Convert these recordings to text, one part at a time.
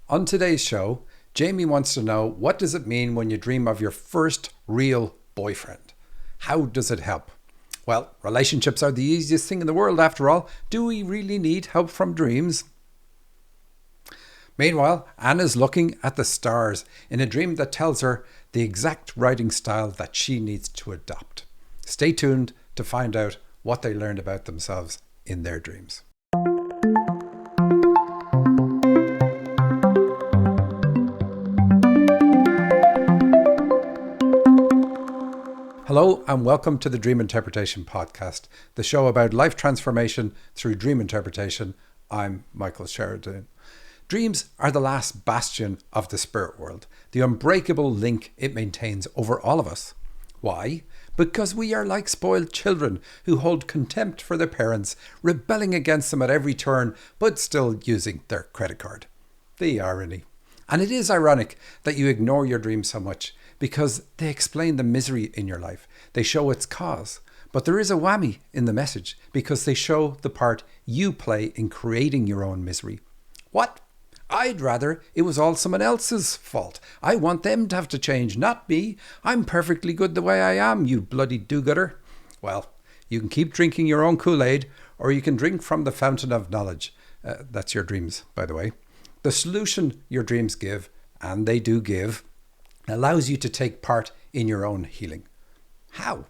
On today's show, Jaime wants to know, what does it mean when you dream of your first real boyfriend? How does it help? Well, relationships are the easiest thing in the world after all. Do we really need help from dreams? Meanwhile, Anna's looking at the stars in a dream that tells her the exact writing style that she needs to adopt. Stay tuned to find out what they learned about themselves in their dreams. Hello and welcome to the Dream Interpretation Podcast, the show about life transformation through dream interpretation. I'm Michael Sheridan. Dreams are the last bastion of the spirit world, the unbreakable link it maintains over all of us. Why? Because we are like spoiled children who hold contempt for their parents, rebelling against them at every turn, but still using their credit card. The irony. And it is ironic that you ignore your dreams so much, because they explain the misery in your life. They show its cause. But there is a whammy in the message, because they show the part you play in creating your own misery. What? I'd rather it was all someone else's fault. I want them to have to change, not me. I'm perfectly good the way I am, you bloody do-gooder. Well, you can keep drinking your own Kool-Aid, or you can drink from the fountain of knowledge. That's your dreams, by the way. The solution your dreams give, and they do give, allows you to take part in your own healing. How?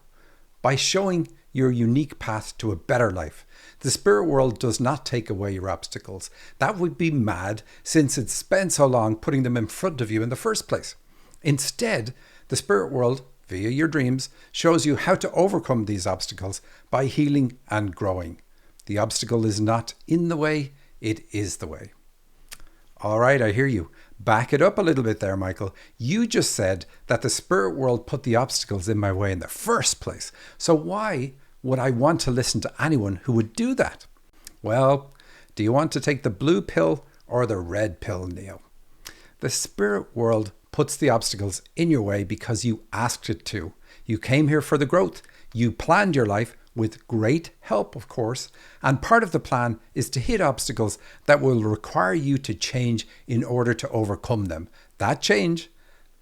By showing your unique path to a better life. The spirit world does not take away your obstacles. That would be mad, since it's spent so long putting them in front of you in the first place. Instead, the spirit world, via your dreams, shows you how to overcome these obstacles by healing and growing. The obstacle is not in the way, it is the way. All right, I hear you. Back it up a little bit there, Michael. You just said that the spirit world put the obstacles in my way in the first place. So why would I want to listen to anyone who would do that? Well, do you want to take the blue pill or the red pill, Neo? The spirit world puts the obstacles in your way because you asked it to. You came here for the growth. You planned your life with great help, of course, and part of the plan is to hit obstacles that will require you to change in order to overcome them. That change,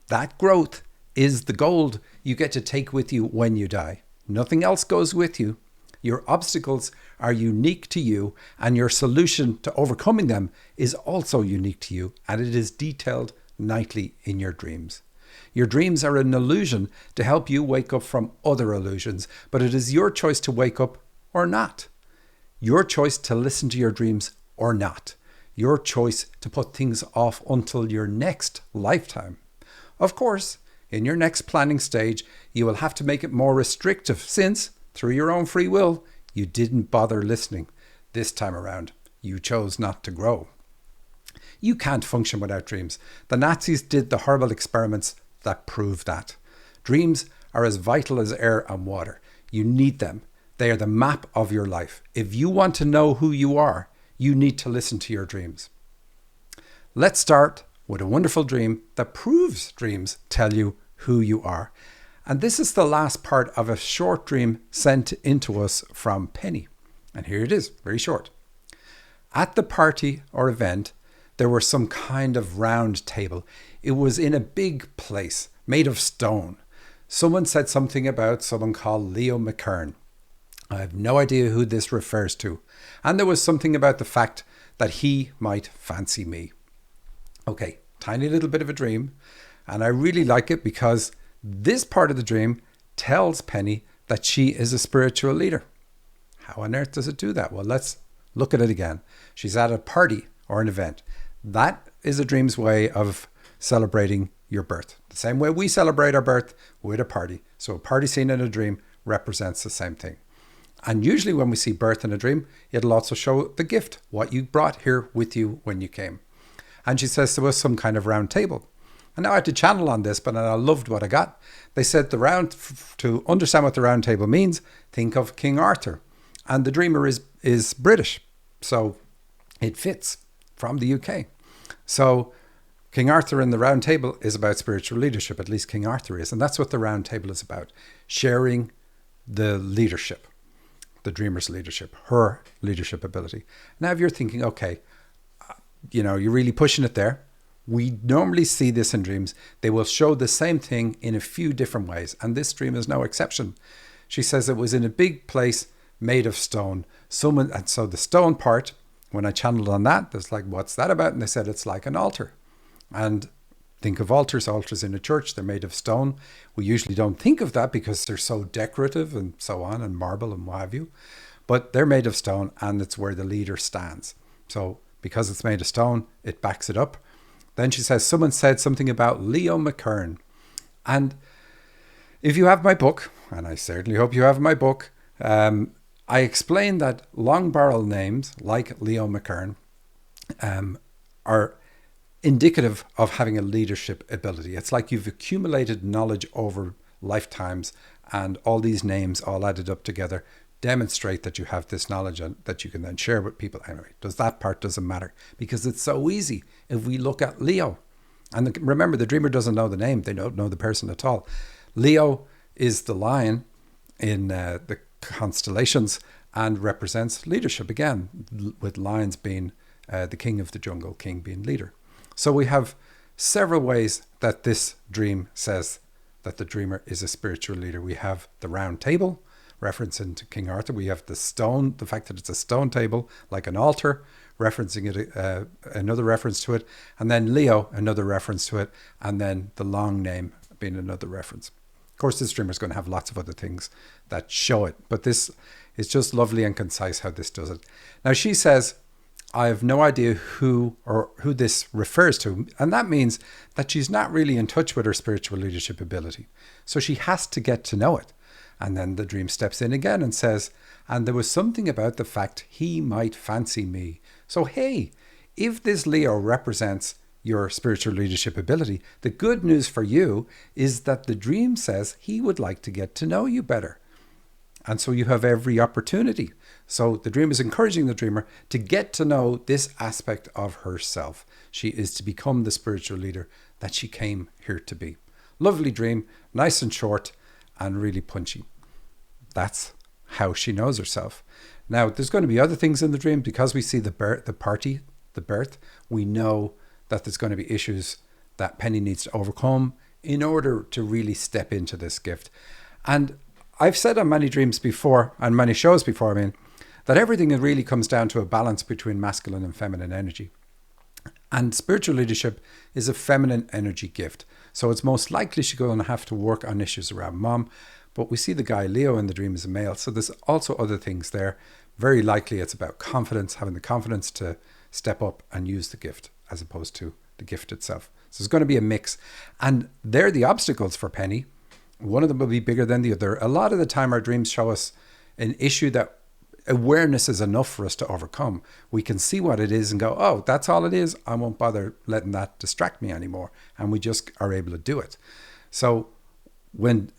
that growth, is the gold you get to take with you when you die. Nothing else goes with you. Your obstacles are unique to you, and your solution to overcoming them is also unique to you, and it is detailed nightly in your dreams. Your dreams are an illusion to help you wake up from other illusions, but it is your choice to wake up or not. Your choice to listen to your dreams or not. Your choice to put things off until your next lifetime. Of course, in your next planning stage, you will have to make it more restrictive since, through your own free will, you didn't bother listening. This time around, you chose not to grow. You can't function without dreams. The Nazis did the horrible experiments that prove that. Dreams are as vital as air and water. You need them. They are the map of your life. If you want to know who you are, you need to listen to your dreams. Let's start with a wonderful dream that proves dreams tell you who you are. And this is the last part of a short dream sent into us from Penny. And here it is, very short. At the party or event, there was some kind of round table. It was in a big place made of stone. Someone said something about someone called Leo McKern. I have no idea who this refers to. And there was something about the fact that he might fancy me. Okay, tiny little bit of a dream. And I really like it because this part of the dream tells Penny that she is a spiritual leader. How on earth does it do that? Well, let's look at it again. She's at a party or an event. That is a dream's way of celebrating your birth. The same way we celebrate our birth with a party. So a party scene in a dream represents the same thing. And usually when we see birth in a dream, it'll also show the gift, what you brought here with you when you came. And she says there was some kind of round table. And now I had to channel on this, but I loved what I got. They said to understand what the round table means, think of King Arthur. And the dreamer is British. So it fits, from the UK. So King Arthur in the round table is about spiritual leadership, at least King Arthur is. And that's what the round table is about, sharing the leadership, the dreamer's leadership, her leadership ability. Now, if you're thinking, okay, you're really pushing it there. We normally see this in dreams. They will show the same thing in a few different ways, and this dream is no exception. She says it was in a big place made of stone. And so the stone part, when I channeled on that, there's like, what's that about? And they said it's like an altar. And think of altars in a church, they're made of stone. We usually don't think of that because they're so decorative and so on, and marble and what have you. But they're made of stone, and it's where the leader stands. So because it's made of stone, it backs it up. Then she says, someone said something about Leo McKern. And if you have my book, and I certainly hope you have my book, I explain that long barrel names like Leo McKern are indicative of having a leadership ability. It's like you've accumulated knowledge over lifetimes, and all these names all added up together demonstrate that you have this knowledge and that you can then share with people. Anyway, that part doesn't matter because it's so easy if we look at Leo. And remember, the dreamer doesn't know the name. They don't know the person at all. Leo is the lion in the constellations and represents leadership again, with lions being the king of the jungle, king being leader. So we have several ways that this dream says that the dreamer is a spiritual leader. We have the round table, referencing to King Arthur. We have the stone, the fact that it's a stone table, like an altar, referencing it, another reference to it. And then Leo, another reference to it. And then the long name being another reference. Of course, this dreamer is going to have lots of other things that show it. But this is just lovely and concise how this does it. Now, she says, I have no idea who this refers to. And that means that she's not really in touch with her spiritual leadership ability. So she has to get to know it. And then the dream steps in again and says, and there was something about the fact he might fancy me. So, hey, if this Leo represents your spiritual leadership ability, the good news for you is that the dream says he would like to get to know you better. And so you have every opportunity. So the dream is encouraging the dreamer to get to know this aspect of herself. She is to become the spiritual leader that she came here to be. Lovely dream, nice and short, and really punchy. That's how she knows herself. Now, there's going to be other things in the dream because we see the birth. We know that there's going to be issues that Penny needs to overcome in order to really step into this gift. And I've said on many dreams before, and many shows before, that everything really comes down to a balance between masculine and feminine energy. And spiritual leadership is a feminine energy gift. So it's most likely she's going to have to work on issues around mom. But we see the guy Leo in the dream as a male. So there's also other things there. Very likely it's about confidence, having the confidence to step up and use the gift as opposed to the gift itself. So there's going to be a mix. And they're the obstacles for Penny. One of them will be bigger than the other. A lot of the time our dreams show us an issue that awareness is enough for us to overcome. We can see what it is and go, oh, that's all it is. I won't bother letting that distract me anymore. And we just are able to do it. So when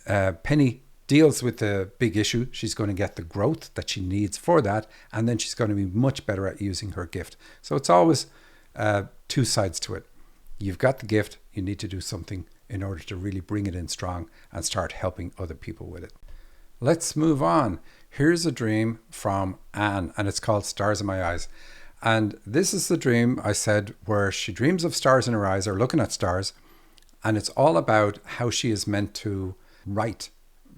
Penny deals with the big issue, she's going to get the growth that she needs for that. And then she's going to be much better at using her gift. So it's always two sides to it. You've got the gift. You need to do something in order to really bring it in strong and start helping other people with it. Let's move on. Here's a dream from Anne, and it's called Stars in My Eyes. And this is the dream I said where she dreams of stars in her eyes, or looking at stars, and it's all about how she is meant to write.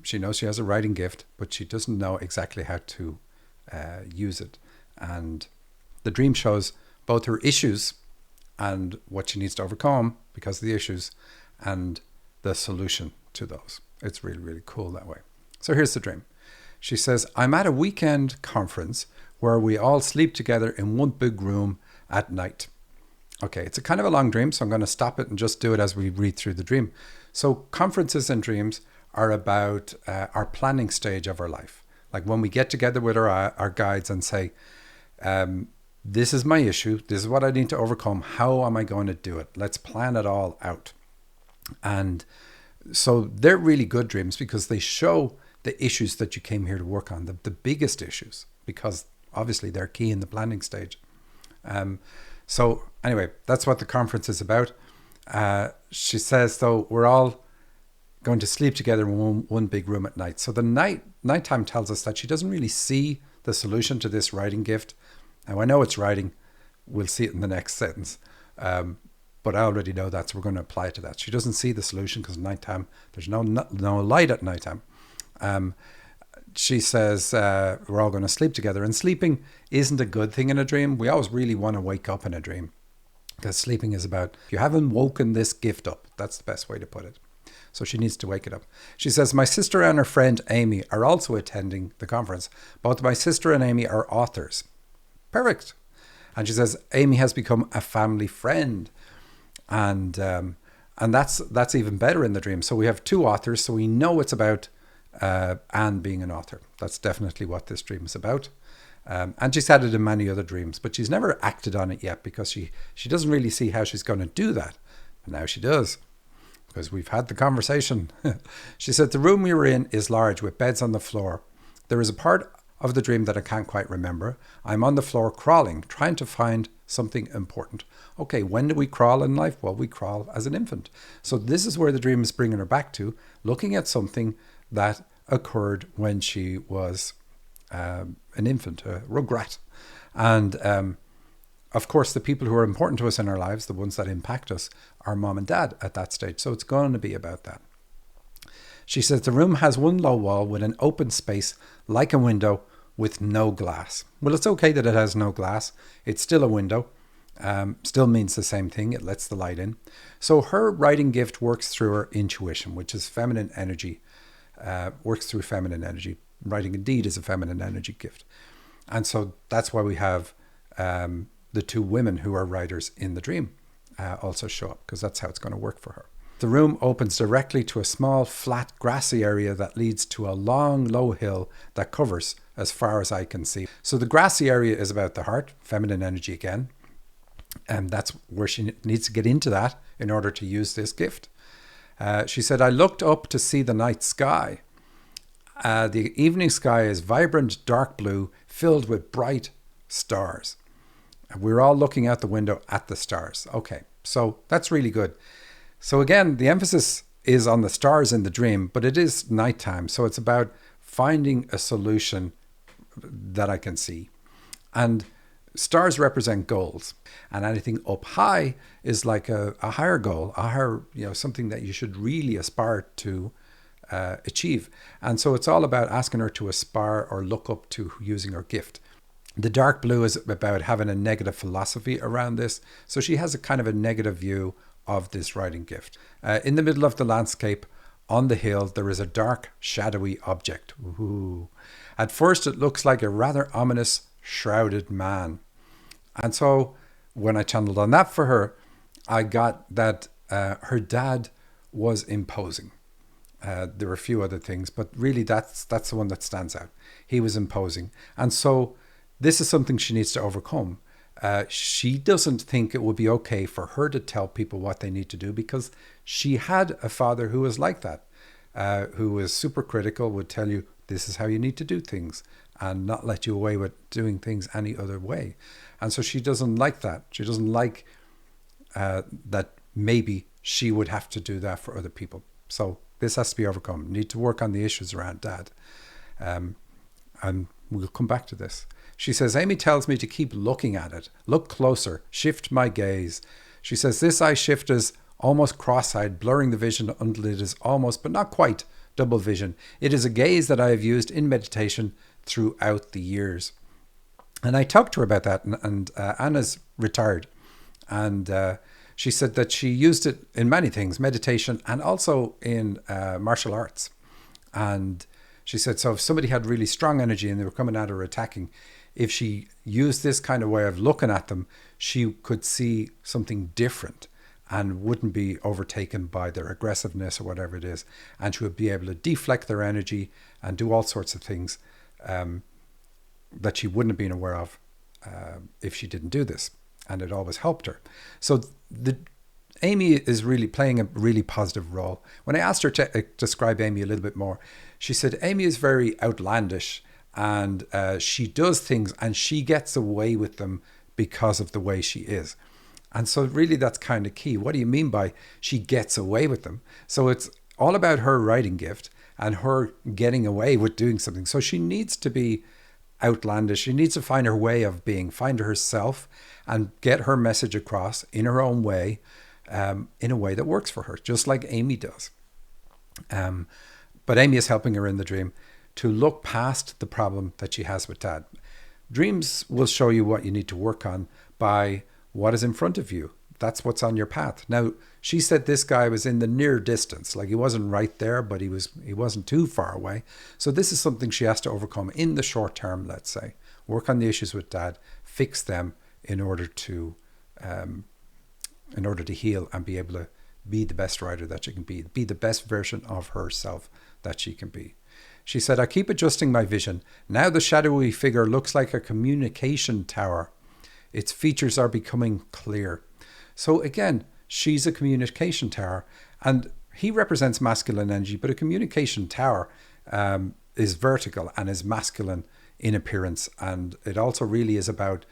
She knows she has a writing gift, but she doesn't know exactly how to use it. And the dream shows both her issues and what she needs to overcome because of the issues and the solution to those. It's really, really cool that way. So here's the dream. She says, I'm at a weekend conference where we all sleep together in one big room at night. Okay, it's a kind of a long dream, so I'm going to stop it and just do it as we read through the dream. So conferences and dreams are about our planning stage of our life. Like when we get together with our guides and say, this is my issue, this is what I need to overcome, how am I going to do it? Let's plan it all out. And so they're really good dreams because they show the issues that you came here to work on, the biggest issues, because obviously they're key in the planning stage. So anyway, that's what the conference is about. She says, though, we're all going to sleep together in one big room at night. So the nighttime tells us that she doesn't really see the solution to this writing gift. Now, I know it's writing. We'll see it in the next sentence. but I already know that, so we're going to apply to that. She doesn't see the solution because nighttime, there's no light at nighttime. She says we're all going to sleep together, and sleeping isn't a good thing in a dream. We always really want to wake up in a dream, because sleeping is about, you haven't woken this gift up. That's the best way to put it. So she needs to wake it up. She says, my sister and her friend Amy are also attending the conference. Both my sister and Amy are authors. Perfect. And she says, Amy has become a family friend. And that's even better in the dream. So we have two authors, so we know it's about Anne being an author. That's definitely what this dream is about. And she's had it in many other dreams, but she's never acted on it yet because she doesn't really see how she's going to do that. But now she does, because we've had the conversation. She said, the room we were in is large with beds on the floor. There is a part of the dream that I can't quite remember. I'm on the floor crawling, trying to find something important. Okay, when do we crawl in life? Well, we crawl as an infant. So this is where the dream is bringing her back to, looking at something that occurred when she was an infant, a rugrat. And of course, the people who are important to us in our lives, the ones that impact us, are mom and dad at that stage. So it's going to be about that. She says the room has one low wall with an open space like a window with no glass. Well, it's okay that it has no glass. It's still a window. Still means the same thing. It lets the light in. So her writing gift works through her intuition, which is feminine energy. Works through feminine energy. Writing indeed is a feminine energy gift. And so that's why we have the two women who are writers in the dream also show up, because that's how it's going to work for her. The room opens directly to a small, flat, grassy area that leads to a long, low hill that covers as far as I can see. So the grassy area is about the heart, feminine energy again. And that's where she needs to get into that in order to use this gift. She said, I looked up to see the night sky. The evening sky is vibrant dark blue, filled with bright stars. We're all looking out the window at the stars. Okay, so that's really good. So again, the emphasis is on the stars in the dream, but it is nighttime. So it's about finding a solution that I can see. And stars represent goals. And anything up high is like a higher goal, a higher, something that you should really aspire to achieve. And so it's all about asking her to aspire or look up to using her gift. The dark blue is about having a negative philosophy around this. So she has a kind of a negative view of this writing gift. In the middle of the landscape, on the hill, there is a dark, shadowy object. Ooh. At first, it looks like a rather ominous, shrouded man. And so when I channeled on that for her, I got that her dad was imposing. There were a few other things, but really that's the one that stands out. He was imposing. And so this is something she needs to overcome. She doesn't think it would be okay for her to tell people what they need to do, because she had a father who was like that, who was super critical, would tell you this is how you need to do things and not let you away with doing things any other way. And so she doesn't like that. She doesn't like that maybe she would have to do that for other people. So this has to be overcome. Need to work on the issues around dad. And we'll come back to this. She says, Amy tells me to keep looking at it. Look closer. Shift my gaze. She says, this eye shift is almost cross-eyed, blurring the vision until it is almost, but not quite, double vision. It is a gaze that I have used in meditation throughout the years. And I talked to her about that, and Anna's retired. And she said that she used it in many things, meditation and also in martial arts. And she said, so if somebody had really strong energy and they were coming at her attacking, if she used this kind of way of looking at them, she could see something different and wouldn't be overtaken by their aggressiveness or whatever it is. And she would be able to deflect their energy and do all sorts of things that she wouldn't have been aware of if she didn't do this. And it always helped her. So Amy is really playing a really positive role. When I asked her to describe Amy a little bit more, she said Amy is very outlandish, and she does things and she gets away with them because of the way she is. And so really that's kind of key. What do you mean by she gets away with them? So it's all about her writing gift and her getting away with doing something. So she needs to be outlandish. She needs to find her way of being, find herself and get her message across in her own way. in a way that works for her, just like Amy does. But Amy is helping her in the dream to look past the problem that she has with Dad. Dreams will show you what you need to work on by what is in front of you. That's what's on your path. Now, she said this guy was in the near distance, like he wasn't right there, but he wasn't too far away. So this is something she has to overcome in the short term, let's say. Work on the issues with Dad, fix them in order to heal and be able to be the best writer that she can be the best version of herself that she can be. She said, I keep adjusting my vision. Now the shadowy figure looks like a communication tower. Its features are becoming clear. So again, she's a communication tower, and he represents masculine energy, but a communication tower is vertical and is masculine in appearance. And it also really is about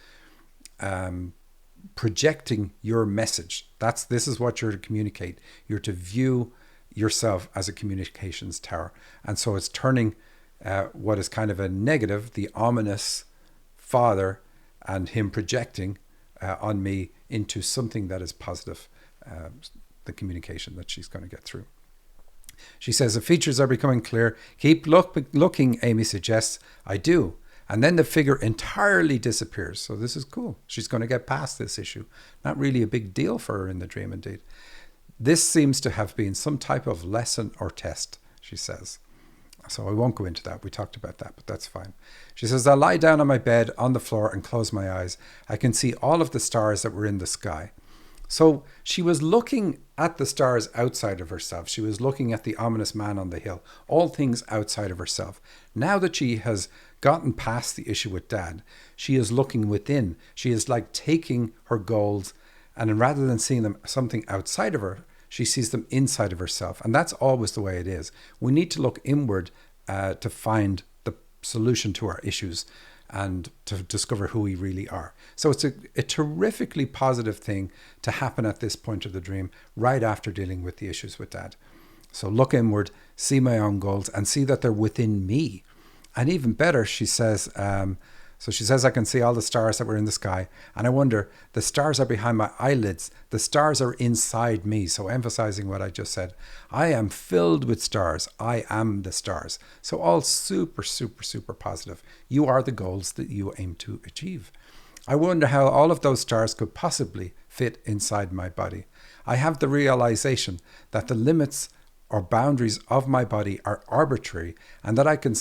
projecting your message. This is what you're to communicate. You're to view yourself as a communications tower. And so it's turning what is kind of a negative, the ominous father, and him projecting on me into something that is positive, the communication that she's going to get through. She says, the features are becoming clear. Keep looking, Amy suggests. I do. And then the figure entirely disappears. So this is cool. She's going to get past this issue. Not really a big deal for her in the dream, indeed. This seems to have been some type of lesson or test, she says. So I won't go into that. We talked about that, but that's fine. She says, I lie down on my bed on the floor and close my eyes. I can see all of the stars that were in the sky. So she was looking at the stars outside of herself. She was looking at the ominous man on the hill, all things outside of herself. Now that she has gotten past the issue with Dad, she is looking within. She is like taking her goals, and rather than seeing them something outside of her, she sees them inside of herself. And that's always the way it is. We need to look inward to find the solution to our issues and to discover who we really are. So it's a terrifically positive thing to happen at this point of the dream, right after dealing with the issues with Dad. So look inward, see my own goals, and see that they're within me. And even better, she says, I can see all the stars that were in the sky. And I wonder, the stars are behind my eyelids. The stars are inside me. So emphasizing what I just said. I am filled with stars. I am the stars. So all super, super, super positive. You are the goals that you aim to achieve. I wonder how all of those stars could possibly fit inside my body. I have the realization that the limits or boundaries of my body are arbitrary, and that I can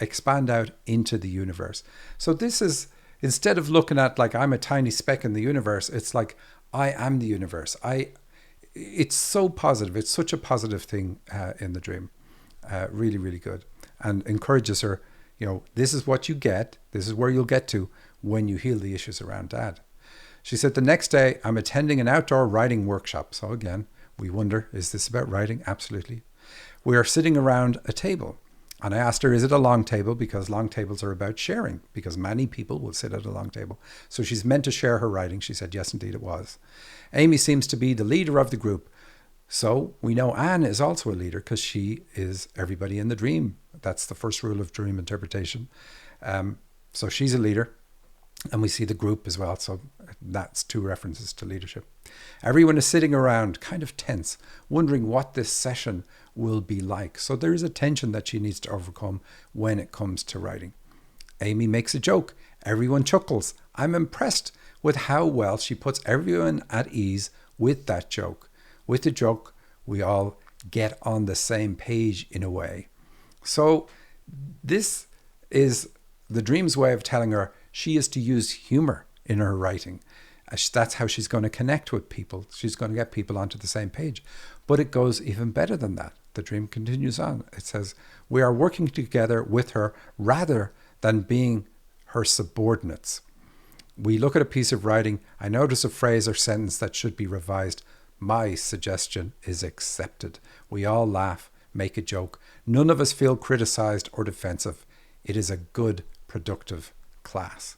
expand out into the universe. So this is, instead of looking at like I'm a tiny speck in the universe, it's like I am the universe. It's so positive. It's such a positive thing in the dream. Really, really good. And encourages her, this is what you get. This is where you'll get to when you heal the issues around Dad. She said, the next day I'm attending an outdoor writing workshop. So again, we wonder, is this about writing? Absolutely. We are sitting around a table. And I asked her, is it a long table? Because long tables are about sharing, because many people will sit at a long table. So she's meant to share her writing. She said, yes, indeed it was. Amy seems to be the leader of the group. So we know Anne is also a leader because she is everybody in the dream. That's the first rule of dream interpretation. So she's a leader. And we see the group as well. So that's two references to leadership. Everyone is sitting around kind of tense, wondering what this session will be like. So there is a tension that she needs to overcome when it comes to writing. Amy makes a joke. Everyone chuckles. I'm impressed with how well she puts everyone at ease with that joke. With the joke, we all get on the same page in a way. So this is the dream's way of telling her she is to use humor in her writing. That's how she's going to connect with people. She's going to get people onto the same page. But it goes even better than that. The dream continues on. It says, we are working together with her rather than being her subordinates. We look at a piece of writing. I notice a phrase or sentence that should be revised. My suggestion is accepted. We all laugh, make a joke. None of us feel criticized or defensive. It is a good, productive class.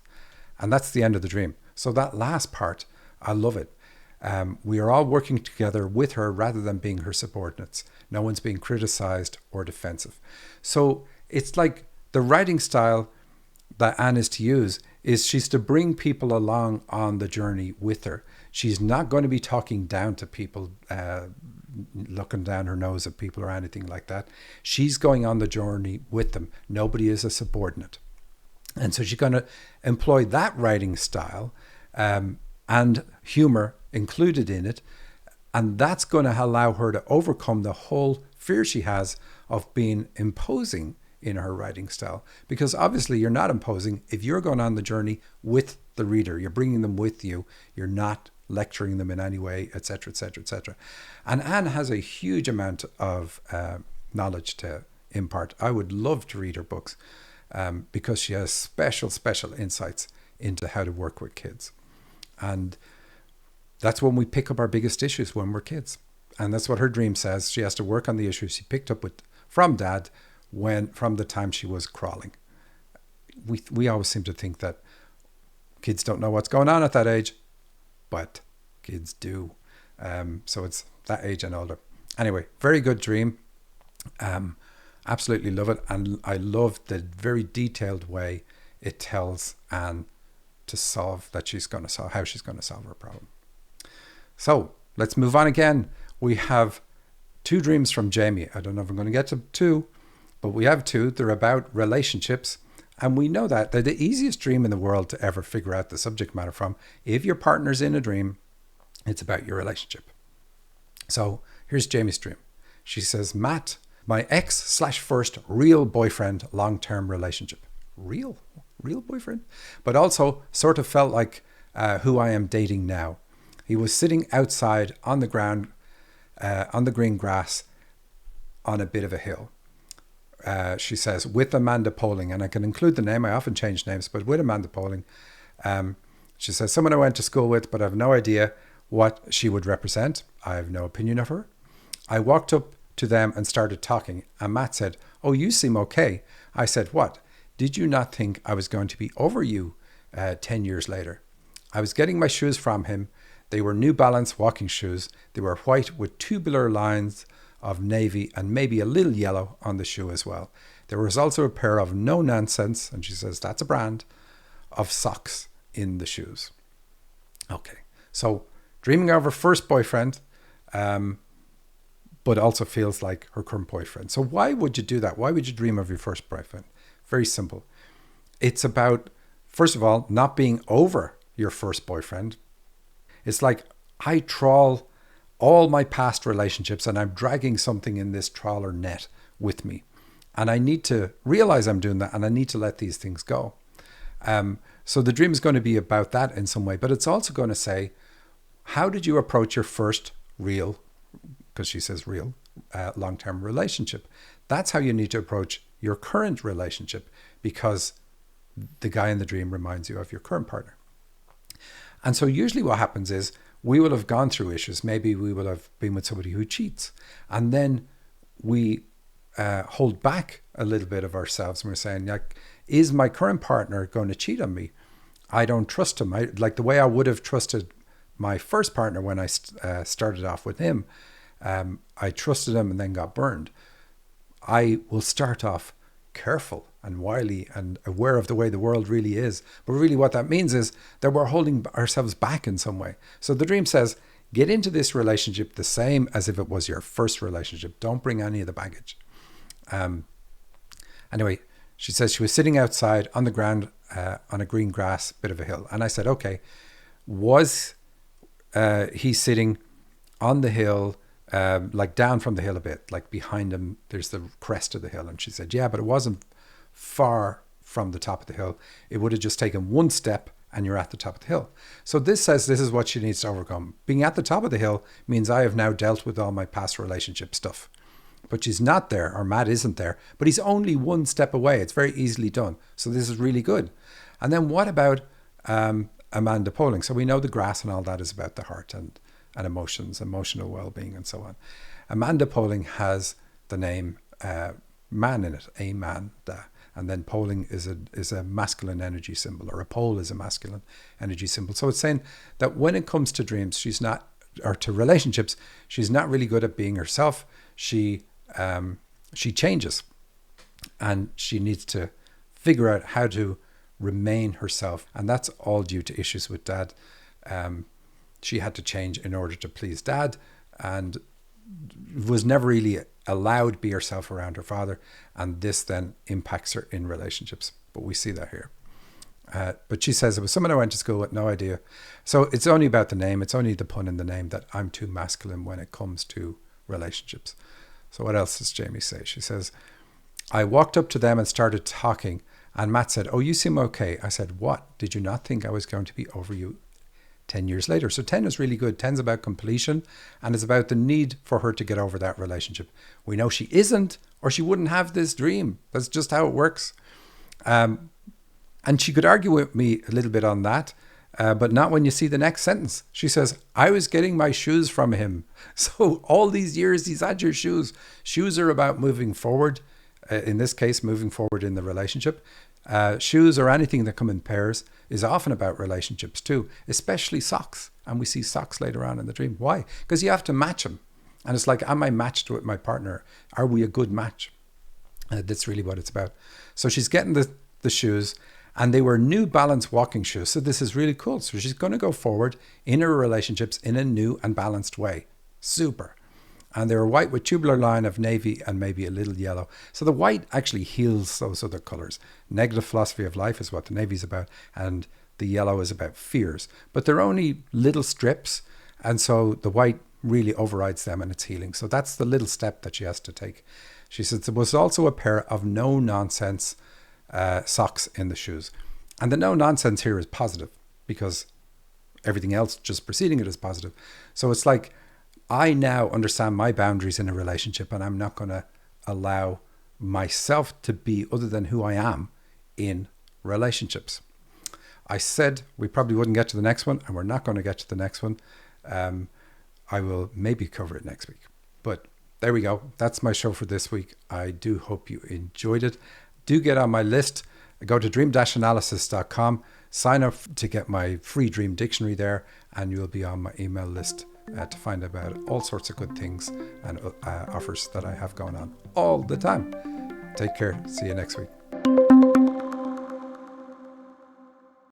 And that's the end of the dream. So that last part, I love it. We are all working together with her rather than being her subordinates. No one's being criticized or defensive. So it's like the writing style that Anne is to use is she's to bring people along on the journey with her. She's not going to be talking down to people, looking down her nose at people or anything like that. She's going on the journey with them. Nobody is a subordinate. And so she's going to employ that writing style and humor included in it. And that's going to allow her to overcome the whole fear she has of being imposing in her writing style. Because obviously you're not imposing if you're going on the journey with the reader. You're bringing them with you. You're not lecturing them in any way, etc., etc., etc. And Anne has a huge amount of knowledge to impart. I would love to read her books because she has special insights into how to work with kids. And that's when we pick up our biggest issues when we're kids. And that's what her dream says. She has to work on the issues she picked up from dad from the time she was crawling. We always seem to think that kids don't know what's going on at that age, but kids do. So it's that age and older. Anyway, very good dream. Absolutely love it. And I love the very detailed way it tells Anne to solve how she's going to solve her problem. So let's move on again. We have 2 dreams from Jaime. I don't know if I'm going to get to 2, but we have 2. They're about relationships. And we know that they're the easiest dream in the world to ever figure out the subject matter from. If your partner's in a dream, it's about your relationship. So here's Jamie's dream. She says, Matt, my ex/first real boyfriend, long-term relationship. Real boyfriend? But also sort of felt like who I am dating now. He was sitting outside on the ground, on the green grass, on a bit of a hill. She says, with Amanda Poling, and I can include the name, I often change names, but with Amanda Poling. She says, someone I went to school with, but I have no idea what she would represent. I have no opinion of her. I walked up to them and started talking, and Matt said, oh, you seem okay. I said, what? Did you not think I was going to be over you 10 years later? I was getting my shoes from him. They were New Balance walking shoes. They were white with tubular lines of navy and maybe a little yellow on the shoe as well. There was also a pair of No Nonsense, and she says that's a brand, of socks in the shoes. Okay, so dreaming of her first boyfriend, but also feels like her current boyfriend. So why would you do that? Why would you dream of your first boyfriend? Very simple. It's about, first of all, not being over your first boyfriend. It's like I trawl all my past relationships and I'm dragging something in this trawler net with me. And I need to realize I'm doing that and I need to let these things go. So the dream is going to be about that in some way, but it's also going to say, how did you approach your first real, because she says real, long-term relationship? That's how you need to approach your current relationship, because the guy in the dream reminds you of your current partner. And so usually what happens is we will have gone through issues. Maybe we will have been with somebody who cheats. And then we hold back a little bit of ourselves. And we're saying, like, is my current partner going to cheat on me? I don't trust him. Like the way I would have trusted my first partner when I started off with him. I trusted him and then got burned. I will start off careful and wily and aware of the way the world really is. But really what that means is that we're holding ourselves back in some way. So the dream says, get into this relationship the same as if it was your first relationship. Don't bring any of the baggage. Anyway, she says she was sitting outside on the ground on a green grass, bit of a hill. And I said, okay, was he sitting on the hill, like down from the hill a bit, like behind him, there's the crest of the hill? And she said, yeah, but it wasn't far from the top of the hill. It would have just taken one step and you're at the top of the hill. So this says this is what she needs to overcome. Being at the top of the hill means I have now dealt with all my past relationship stuff. But she's not there, or Matt isn't there, but he's only one step away. It's very easily done. So this is really good. And then what about Amanda Poling? So we know the grass and all that is about the heart and emotions, emotional well-being and so on. Amanda Poling has the name man in it, Amanda. And then Poling is a masculine energy symbol, or a pole is a masculine energy symbol. So it's saying that when it comes to dreams, she's not, or to relationships, she's not really good at being herself. She changes, and she needs to figure out how to remain herself. And that's all due to issues with dad. she had to change in order to please dad, and was never really allowed to be herself around her father, and this then impacts her in relationships. But we see that here. But she says it was someone I went to school with, no idea. So it's only about the name. It's only the pun in the name that I'm too masculine when it comes to relationships. So what else does Jamie say? She says, I walked up to them and started talking, and Matt said, oh, you seem okay. I said, what? Did you not think I was going to be over you 10 years later? So 10 is really good. 10's about completion, and it's about the need for her to get over that relationship. We know she isn't, or she wouldn't have this dream. That's just how it works. And she could argue with me a little bit on that, but not when you see the next sentence. She says, I was getting my shoes from him. So all these years he's had your shoes. Shoes are about moving forward. In this case, moving forward in the relationship. Shoes or anything that come in pairs is often about relationships too, especially socks. And we see socks later on in the dream. Why? Because you have to match them. And it's like, am I matched with my partner? Are we a good match? That's really what it's about. So she's getting the shoes, and they were New Balance walking shoes. So this is really cool. So she's going to go forward in her relationships in a new and balanced way. Super. And they were white with tubular line of navy and maybe a little yellow. So the white actually heals those other colors. Negative philosophy of life is what the navy's about, and the yellow is about fears. But they're only little strips, and so the white really overrides them, and it's healing. So that's the little step that she has to take. She says there was also a pair of no nonsense socks in the shoes. And the no nonsense here is positive, because everything else just preceding it is positive. So it's like, I now understand my boundaries in a relationship, and I'm not going to allow myself to be other than who I am in relationships. I said we probably wouldn't get to the next one, and we're not going to get to the next one. I will maybe cover it next week. But there we go. That's my show for this week. I do hope you enjoyed it. Do get on my list. Go to dream-analysis.com. Sign up to get my free dream dictionary there, and you'll be on my email list to find out about all sorts of good things and offers that I have going on all the time. Take care. See you next week.